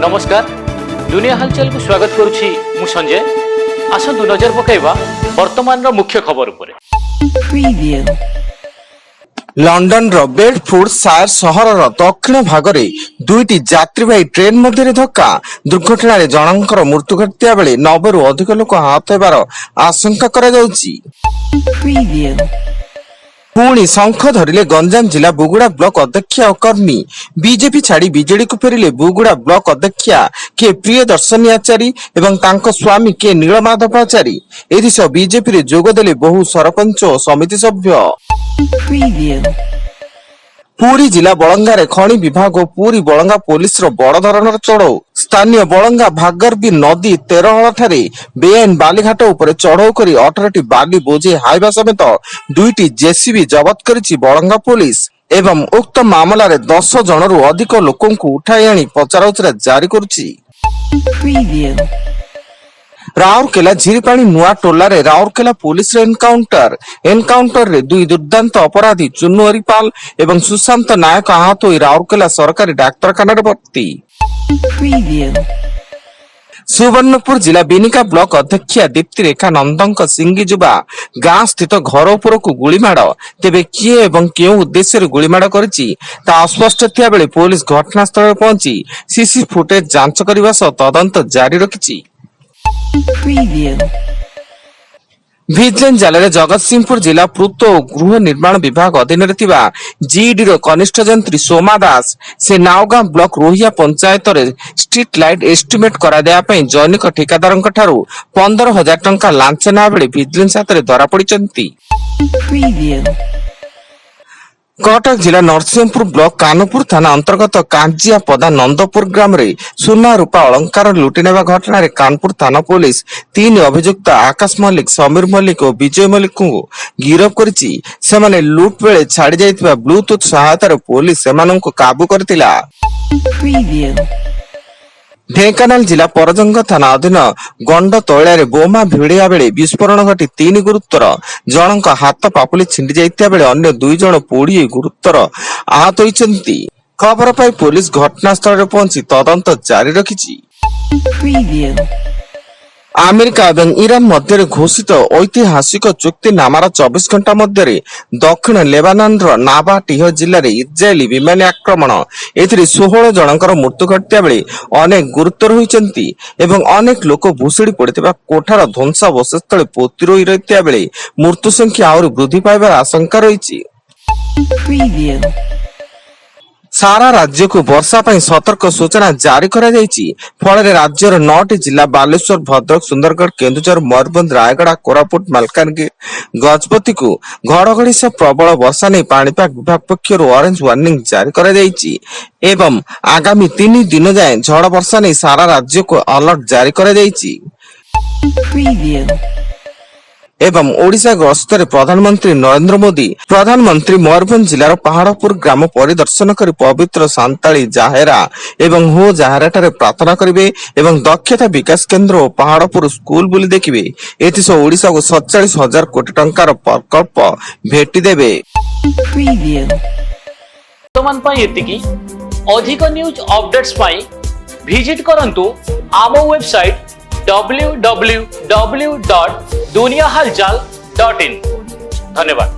नमस्कार दुनिया हालचाल को स्वागत करुछि मु संजय। आसंतु नजर पकाइबा वर्तमान मुख्य खबर उपरे। लंडन रो बेडफोर्ड शायर सहर दक्षिण भागरे दुईटी यात्रीवाही ट्रेन मध्य धक्का दुर्घटना जनकर मृत्यु घटिया बेले 90 रु अधिक लोक आहत हेबार आशंका करा जाउछि। पुणी शंख धरिले गंजाम जिला बुगुड़ा ब्लॉक अध्यक्षा और कर्मी बीजेपी छाड़ी बीजेडी को फेरिले बुगुड़ा ब्लॉक अध्यक्षा के प्रियदर्शनी आचारी एवं तांको स्वामी के नीलमाधव आचारी। एदिश बीजेपी रे जोग देले बहु सरपंच और समिति सभ्य। पुरी जिला बलंगारे खनि विभाग और पुरी बलंगा पुलिस रो बड़ धरणर चढ़ऊ। स्थानीय बलंगा भागरबी नदी 13 ठारे बेआईन बालीघाट उपरे चढ़ऊ करी 18टी बाली बोझे हाइबा समेत दुईटी जेसीबी जबत करिछि बलंगा पुलिस एवं उक्त मामला रे 10 जनरु अधिक लोकंकु उठाई आनी पचराउचरा जारी करुछि। राउरकेला झिरीपाणी नुआ टोला रे राउरकेला पुलिस रे एनकाउंटर रे दुई दुर्दांत अपराधी चुन्नू हरिपाल एवं सुशांत नायक आहत होई राउरकेला सरकारी डाक्तरखाना रे भर्ती। सुवर्णपुर जिला बिनिका ब्लॉक अध्यक्षा दीप्ति रेखा नंदंक सिंगी जुबा गां स्थित घर उपर को गुलीमाड़ तेबे किए एवं केउ उद्देश्य गुलीमाड़ करिछि ता अस्पष्ट थिया बेले पुलिस घटनास्थल रे पहुंची सीसी फुटेज जांच करबा सह तदंत जारी रखिछि। विजिलेंस जाल जगतसिंहपुर जिला पूर्त और गृह निर्माण विभाग अधीन जीडी कनिष्ठ जंत्री सोमा दास से नावगां ब्लॉक रोहिया पंचायत रे स्ट्रीट लाइट एस्टिमेट करा देया पई जैनिक ठेकेदार 15,000 टंका लांच ना बेले विजिलेंस हाथ में धरा पड़िचंती। कटक जिला नरसिंहपुर ब्लॉक कानपुर थाना अंतर्गत कांजिया पदा नंदपुर ग्राम रे सुना रूपा अलंकार लुटि नेबा घटना रे कानपुर थाना पुलिस 3 अभियुक्त आकाश मल्लिक, समीर मल्लिक और विजय मल्लिक को गिरफ्त करिछि। सेमाने लुट बेले छाड़ी जाइतिबा ब्लूटूथ सहायता रे पुलिस सेमानंको काबू करतिला। ढेंकानाल जिला परजंग थाना अधीन गंड तैला बोमा भिड़िया बेले विस्फोरण घटी 3 गुरुतर जनक हाथ पापुली छिंडी जाइतिया बेले अन्य 2 जन पोड़ी गुरुतर आहत होइछन्ति। खबर पाई पुलिस घटनास्थल रे पहुंची तदंत जारी रखिछि। अमेरिका एवं ईरान मध्य घोषित ऐतिहासिक चुक्ति नामार 24 घंटा मध्य दक्षिण लेबानन नाबाटिह जिले में इस्राएली विमान आक्रमण एथिरे 16 जनकर मृत्यु घटिया बेले अनेक गुरुतर होइचंती एवं अनेक लोक भूसुड़ी पड़िथिबा कोठार ध्वंसावशेष तले पोती रही रहतिया बेले मृत्यु संख्या और वृद्धि पाइबार आशंका रहिछि। सारा राज्य को वर्षा पाई सतर्क सूचना जारी करा जायछि। फଳରେ राज्यर 9टी जिला बालेश्वर, भद्रक, सुंदरगढ़, केन्दुझर, मयूरभंज, रायगड़ा, कोरापुट, मालकानगिरी, गजपति को घड़घड़ी से प्रबल वर्षा नहीं पाणीपाग विभाग पक्षर ऑरेंज वार्निंग जारी करा जायछि एवं आगामी 3 दिन जाए झड़ वर्षा नहीं सारा राज्य को अलर्ट जारी करा जायछि। एवं ओडिशा गस्तर प्रधानमंत्री नरेंद्र मोदी प्रधानमंत्री मयूरभंज जिलार पहाड़पुर ग्राम परिदर्शन कर पवित्र सांताली जाहेरा एवं हो जाहेरा ठारे प्रार्थना करिवे एवं दक्षता विकास केंद्र और पहाड़पुर स्कूल बुली देखिवे। एथिस ओडिशा को 47,000 कोटी टंकार प्रकल्प भेटी देबे। वर्तमान पाई एतिकी अधिक न्यूज अपडेट्स पाई विजिट करंतु आम वेबसाइट www.duniyahalchal.in। धन्यवाद।